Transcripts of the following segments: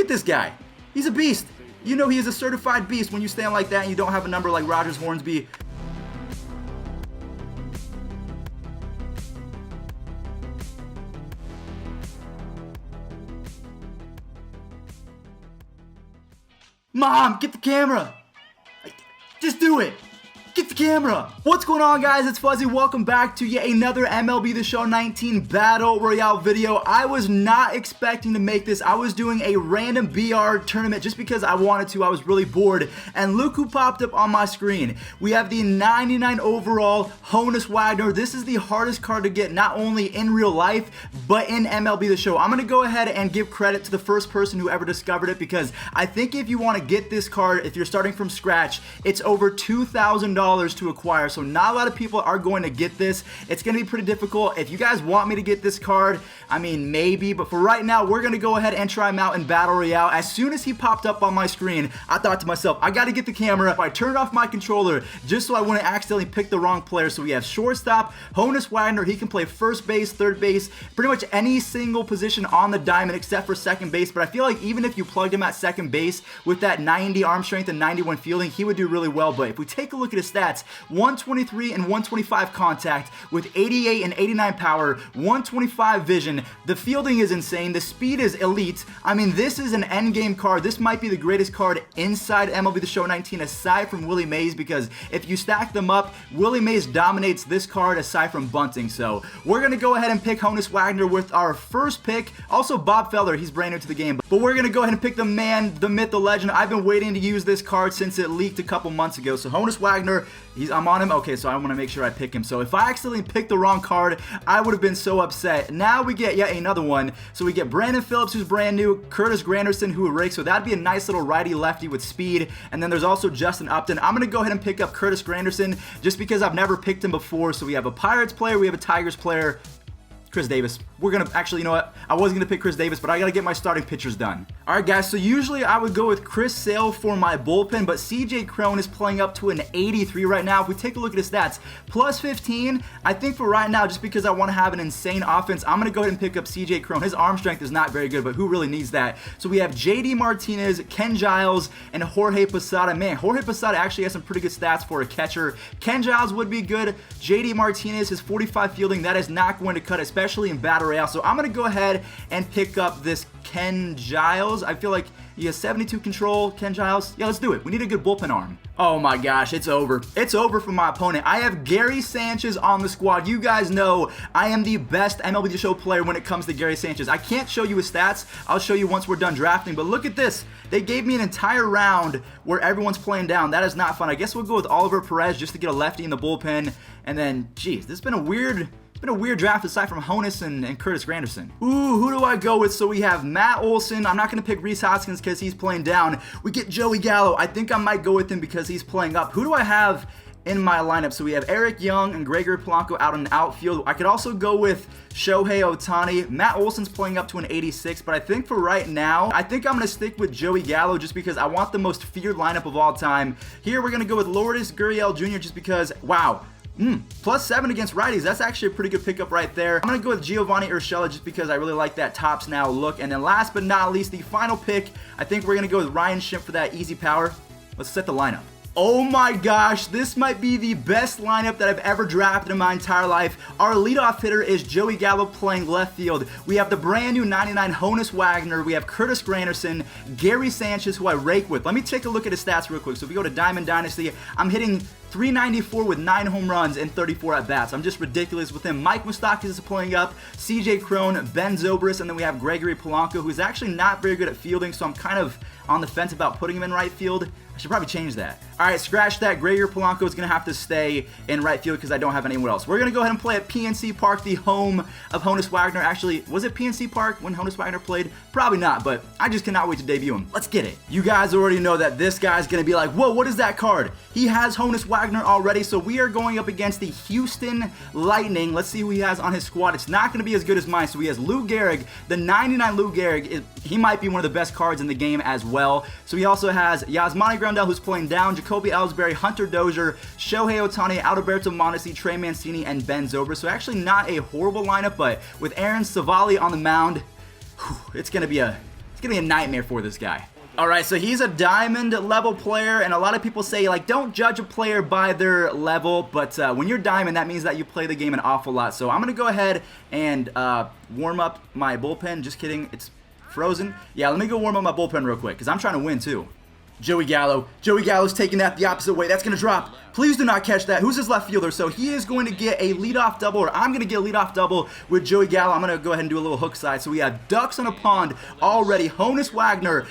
at this guy. He's a beast. You know he is a certified beast when you stand like that and you don't have a number like Rogers Hornsby. Mom, get the camera. Just do it. Get the camera. What's going on, guys? It's Fuzzy. Welcome back to yet another MLB The Show 19 Battle Royale video. I was not expecting to make this. I was doing a random BR tournament just because I wanted to. I was really bored. And look who popped up on my screen. We have the 99 overall Honus Wagner. This is the hardest card to get, not only in real life, but in MLB The Show. I'm going to go ahead and give credit to the first person who ever discovered it, because I think if you want to get this card, if you're starting from scratch, it's over $2,000 to acquire, so not a lot of people are going to get this. It's going to be pretty difficult. If you guys want me to get this card, I mean, maybe, but for right now, we're going to go ahead and try him out in Battle Royale. As soon as he popped up on my screen, I thought to myself, I got to get the camera. I turned off my controller just so I wouldn't accidentally pick the wrong player. So we have Shortstop, Honus Wagner. He can play first base, third base, pretty much any single position on the diamond except for second base, but I feel like even if you plugged him at second base with that 90 arm strength and 91 fielding, he would do really well. But if we take a look at his stats, 123 and 125 contact with 88 and 89 power, 125 vision. The fielding is insane. The speed is elite. I mean, this is an endgame card. This might be the greatest card inside MLB The Show 19 aside from Willie Mays, because if you stack them up, Willie Mays dominates this card aside from bunting. So we're going to go ahead and pick Honus Wagner with our first pick. Also Bob Feller, he's brand new to the game, but we're going to go ahead and pick the man, the myth, the legend. I've been waiting to use this card since it leaked a couple months ago. So Honus Wagner, I'm on him. Okay, so I want to make sure I pick him. So if I accidentally picked the wrong card, I would have been so upset. Now we get yet another one. So we get Brandon Phillips, who's brand new, Curtis Granderson, who rakes. So that'd be a nice little righty-lefty with speed. And then there's also Justin Upton. I'm going to go ahead and pick up Curtis Granderson just because I've never picked him before. So we have a Pirates player, we have a Tigers player. Chris Davis. We're going to actually, you know what? I wasn't going to pick Chris Davis, but I got to get my starting pitchers done. All right, guys. So usually I would go with Chris Sale for my bullpen, but CJ Cron is playing up to an 83 right now. If we take a look at his stats, plus 15, I think for right now, just because I want to have an insane offense, I'm going to go ahead and pick up CJ Cron. His arm strength is not very good, but who really needs that? So we have JD Martinez, Ken Giles, and Jorge Posada. Man, Jorge Posada actually has some pretty good stats for a catcher. Ken Giles would be good. JD Martinez, his 45 fielding, that is not going to cut, especially in Battle Royale. So I'm going to go ahead and pick up this Ken Giles. I feel like he has 72 control. Ken Giles. Yeah, let's do it. We need a good bullpen arm. Oh my gosh, it's over. It's over for my opponent. I have Gary Sanchez on the squad. You guys know I am the best MLB The Show player when it comes to Gary Sanchez. I can't show you his stats. I'll show you once we're done drafting, but look at this. They gave me an entire round where everyone's playing down. That is not fun. I guess we'll go with Oliver Perez just to get a lefty in the bullpen. And then, geez, this has been a weird... It's been a weird draft aside from Honus and Curtis Granderson. Ooh, who do I go with? So we have Matt Olson. I'm not going to pick Rhys Hoskins because he's playing down. We get Joey Gallo. I think I might go with him because he's playing up. Who do I have in my lineup? So we have Eric Young and Gregory Polanco out in the outfield. I could also go with Shohei Ohtani. Matt Olson's playing up to an 86, but I think for right now, I think I'm going to stick with Joey Gallo just because I want the most feared lineup of all time. Here we're going to go with Lourdes Gurriel Jr. just because, wow. Plus 7 against righties. That's actually a pretty good pickup right there. I'm going to go with Giovanni Urshela just because I really like that tops now look. And then last but not least, the final pick, I think we're going to go with Ryan Schimpf for that easy power. Let's set the lineup. Oh my gosh, this might be the best lineup that I've ever drafted in my entire life. Our leadoff hitter is Joey Gallo playing left field. We have the brand new 99 Honus Wagner. We have Curtis Granderson, Gary Sanchez, who I rake with. Let me take a look at his stats real quick. So if we go to Diamond Dynasty, I'm hitting 394 with 9 home runs and 34 at-bats. I'm just ridiculous with him. Mike Moustakas is pulling up, CJ Cron, Ben Zobrist, and then we have Gregory Polanco, who's actually not very good at fielding, so I'm kind of on the fence about putting him in right field. I should probably change that. All right, scratch that. Gregory Polanco is going to have to stay in right field because I don't have anywhere else. We're going to go ahead and play at PNC Park, the home of Honus Wagner. Actually, was it PNC Park when Honus Wagner played? Probably not, but I just cannot wait to debut him. Let's get it. You guys already know that this guy's going to be like, whoa, what is that card? He has Honus Wagner already, so we are going up against the Houston Lightning. Let's see who he has on his squad. It's not going to be as good as mine. So he has Lou Gehrig. The 99 Lou Gehrig, he might be one of the best cards in the game as well. So he also has Yasmani Grandal, who's playing down, Jacoby Ellsbury, Hunter Dozier, Shohei Ohtani, Alberto Mondesi, Trey Mancini, and Ben Zobrist. So actually not a horrible lineup, but with Aaron Savali on the mound, it's gonna be a It's going to be a nightmare for this guy. All right, so he's a diamond level player, and a lot of people say, like, don't judge a player by their level, but when you're diamond, that means that you play the game an awful lot. So I'm going to go ahead and warm up my bullpen. Just kidding, it's frozen. Yeah, let me go warm up my bullpen real quick, because I'm trying to win, too. Joey Gallo. Joey Gallo's taking that the opposite way. That's going to drop. Please do not catch that. Who's his left fielder? So he is going to get a leadoff double, or I'm going to get a leadoff double with Joey Gallo. I'm going to go ahead and do a little hook side. So we have ducks on a pond already. Honus Wagner.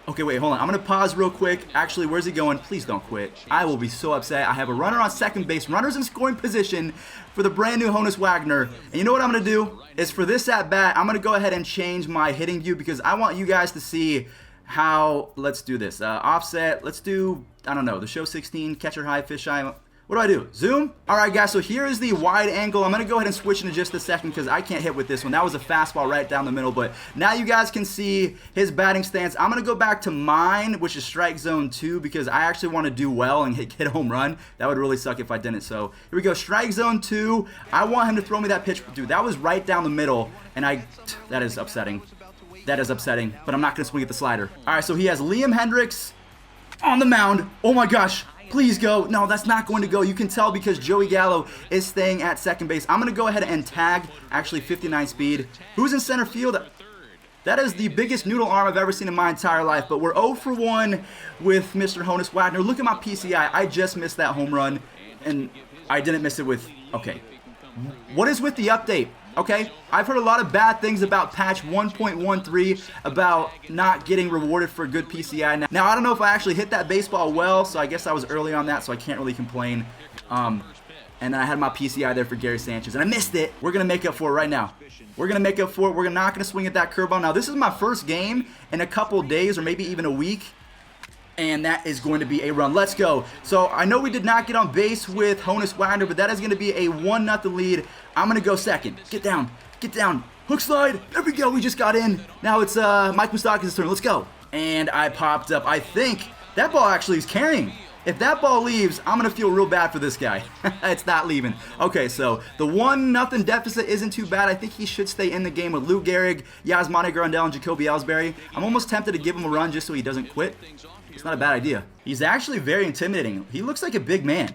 Okay, wait, hold on. I'm going to pause real quick. Actually, where's he going? Please don't quit. I will be so upset. I have a runner on second base. Runner's in scoring position for the brand new Honus Wagner. And you know what I'm going to do? Is for this at bat, I'm going to go ahead and change my hitting view because I want you guys to see how, let's do this, offset, let's do, I don't know, the show 16, catcher high, fish eye, what do I do, zoom? Alright guys, so here is the wide angle. I'm going to go ahead and switch in just a second because I can't hit with this one. That was a fastball right down the middle, but now you guys can see his batting stance. I'm going to go back to mine, which is strike zone 2, because I actually want to do well and hit a home run. That would really suck if I didn't, so here we go, strike zone 2. I want him to throw me that pitch, dude, that was right down the middle, and that is upsetting. That is upsetting, but I'm not going to swing at the slider. All right, so he has Liam Hendricks on the mound. Oh my gosh, please go. No, that's not going to go. You can tell because Joey Gallo is staying at second base. I'm going to go ahead and tag, actually 59 speed. Who's in center field? That is the biggest noodle arm I've ever seen in my entire life, but we're 0 for 1 with Mr. Honus Wagner. Look at my PCI. I just missed that home run, and I didn't miss it with, okay. What is with the update? Okay, I've heard a lot of bad things about patch 1.13 about not getting rewarded for good PCI. Now, I don't know if I actually hit that baseball well, so I guess I was early on that, so I can't really complain. And then I had my PCI there for Gary Sanchez, and I missed it. We're going to make up for it right now. We're going to make up for it. We're not going to swing at that curveball. Now, this is my first game in a couple of days or maybe even a week. And that is going to be a run. Let's go. So I know we did not get on base with Honus Wagner, but that is going to be a 1-0 lead. I'm going to go second. Get down. Get down. Hook slide. There we go. We just got in. Now it's Mike Moustakas' turn. Let's go. And I popped up. I think that ball actually is carrying. If that ball leaves, I'm going to feel real bad for this guy. It's not leaving. Okay, so the 1-0 deficit isn't too bad. I think he should stay in the game with Lou Gehrig, Yasmani Grandal, and Jacoby Ellsbury. I'm almost tempted to give him a run just so he doesn't quit. It's not a bad idea. He's actually very intimidating. He looks like a big man.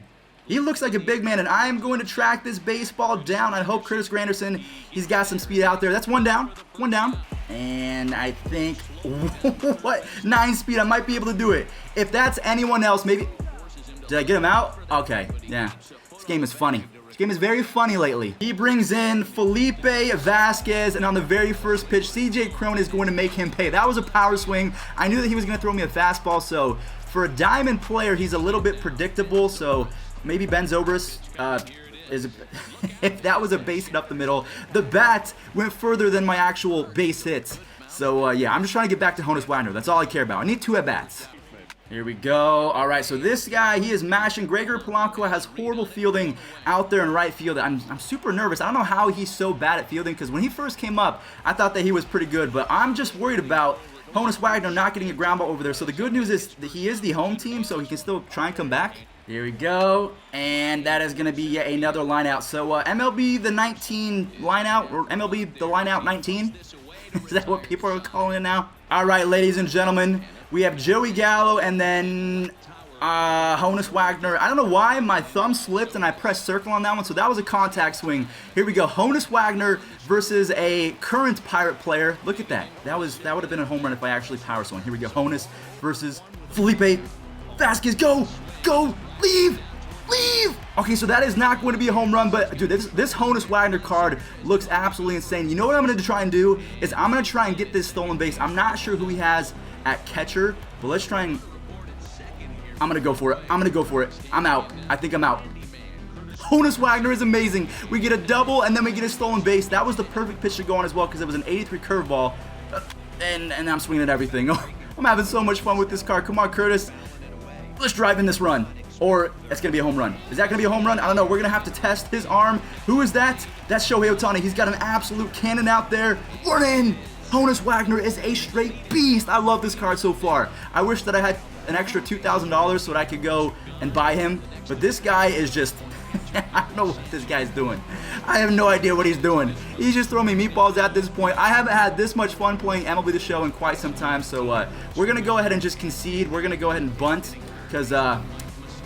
He looks like a big man, and I am going to track this baseball down. I hope Curtis Granderson, he's got some speed out there. That's one down. One down. And I think, what? 9 speed. I might be able to do it. If that's anyone else, maybe. Did I get him out? Okay, yeah. This game is funny. This game is very funny lately. He brings in Felipe Vasquez, and on the very first pitch, CJ Cron is going to make him pay. That was a power swing. I knew that he was going to throw me a fastball, so for a diamond player, he's a little bit predictable, so maybe Ben Zobrist is if that was a base hit up the middle. The bat went further than my actual base hits. So, yeah, I'm just trying to get back to Honus Wagner. That's all I care about. I need 2 at-bats. Here we go. All right, so this guy, he is mashing. Gregory Polanco has horrible fielding out there in right field. I'm super nervous. I don't know how he's so bad at fielding because when he first came up, I thought that he was pretty good, but I'm just worried about Honus Wagner not getting a ground ball over there. So the good news is that he is the home team, so he can still try and come back. Here we go, and that is going to be yet another line out. So MLB the 19 line out, or MLB the line out 19? Is that what people are calling it now? All right, ladies and gentlemen, we have Joey Gallo and then Honus Wagner. I don't know why my thumb slipped and I pressed circle on that one, so that was a contact swing. Here we go, Honus Wagner versus a current Pirate player. Look at that. That would have been a home run if I actually power swung. Here we go, Honus versus Felipe Vasquez. Go, go, leave, leave. Okay, so that is not going to be a home run, but dude, this Honus Wagner card looks absolutely insane. You know what I'm going to try and do is I'm going to try and get this stolen base. I'm not sure who he has at catcher, but let's try and I'm going to go for it. I'm going to go for it. I'm out. I think I'm out. Honus Wagner is amazing. We get a double, and then we get a stolen base. That was the perfect pitch to go on as well because it was an 83 curveball, and I'm swinging at everything. I'm having so much fun with this card. Come on, Curtis. Let's drive in this run. Or it's going to be a home run. Is that going to be a home run? I don't know. We're going to have to test his arm. Who is that? That's Shohei Ohtani. He's got an absolute cannon out there. We're in. Honus Wagner is a straight beast. I love this card so far. I wish that I had an extra $2,000 so that I could go and buy him. But this guy is just I don't know what this guy's doing. I have no idea what he's doing. He's just throwing me meatballs at this point. I haven't had this much fun playing MLB The Show in quite some time, so we're going to go ahead and just concede. We're going to go ahead and bunt, because,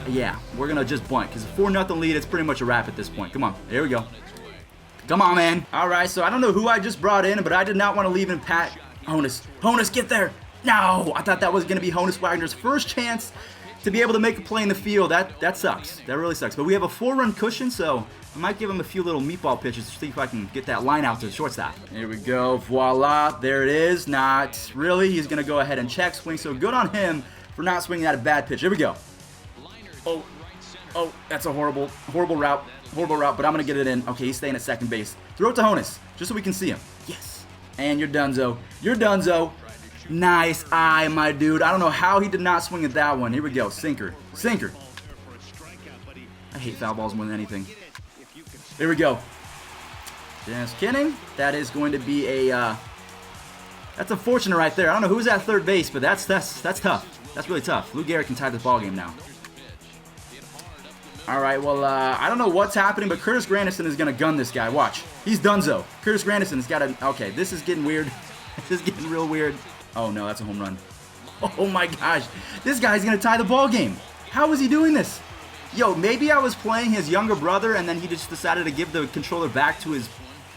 yeah, we're going to just bunt, because a 4-0 lead, it's pretty much a wrap at this point. Come on, here we go. Come on, man. All right, so I don't know who I just brought in, but I did not want to leave in Pat. Honus, get there. No, I thought that was going to be Honus Wagner's first chance to be able to make a play in the field. That sucks. That really sucks. But we have a 4-run cushion, so I might give him a few little meatball pitches to see if I can get that line out to the shortstop. Here we go. Voila. There it is. Not really. He's going to go ahead and check swing. So good on him for not swinging at a bad pitch. Here we go. Oh, that's a horrible route. Horrible route, but I'm going to get it in. Okay, he's staying at second base. Throw it to Honus, just so we can see him. Yes. And you're donezo. You're donezo. Nice eye, my dude. I don't know how he did not swing at that one. Here we go. Sinker. Sinker. I hate foul balls more than anything. Here we go. Just kidding. That is going to be a, that's unfortunate right there. I don't know who's at third base, but that's tough. That's really tough. Lou Gehrig can tie this ball game now. All right, well, I don't know what's happening, but Curtis Granderson is going to gun this guy. Watch. He's donezo. Curtis Granderson's got a... Okay, this is getting weird. This is getting real weird. Oh, no, that's a home run. Oh, my gosh. This guy's going to tie the ball game. How is he doing this? Yo, maybe I was playing his younger brother, and then he just decided to give the controller back to his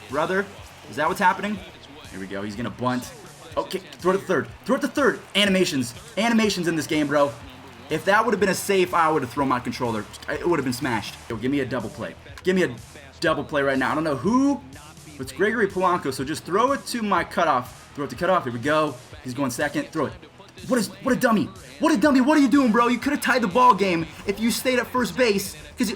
brother. Is that what's happening? Here we go. He's going to bunt. Okay, throw it to third. Throw it to third. Animations. Animations in this game, bro. If that would have been a safe, I would have thrown my controller. It would have been smashed. Yo, give me a double play. Give me a double play right now. I don't know who. It's Gregory Polanco, so just throw it to my cutoff. Throw it to cutoff. Here we go. He's going second. Throw it. What a dummy. What a dummy. What are you doing, bro? You could have tied the ball game if you stayed at first base. Because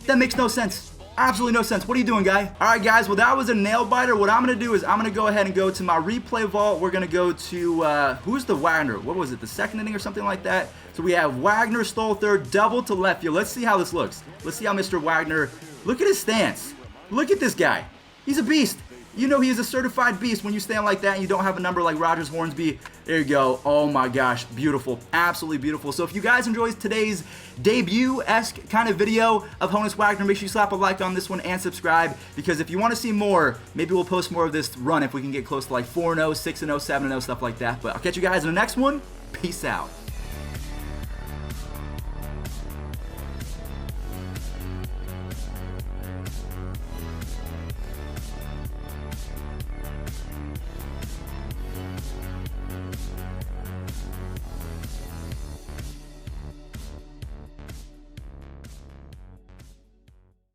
that makes no sense. Absolutely no sense. What are you doing, guy? All right, guys. Well, that was a nail biter. What I'm going to do is I'm going to go ahead and go to my replay vault. We're going to go to, who's the Wagner? What was it? The second inning or something like that? So we have Wagner stole third, double to left field. Let's see how this looks. Let's see how Mr. Wagner, look at his stance. Look at this guy. He's a beast. You know he is a certified beast when you stand like that and you don't have a number like Rogers Hornsby. There you go. Oh my gosh. Beautiful. Absolutely beautiful. So if you guys enjoyed today's debut-esque kind of video of Honus Wagner, make sure you slap a like on this one and subscribe, because if you want to see more, maybe we'll post more of this run if we can get close to like 4-0, 6-0, 7-0, stuff like that. But I'll catch you guys in the next one. Peace out.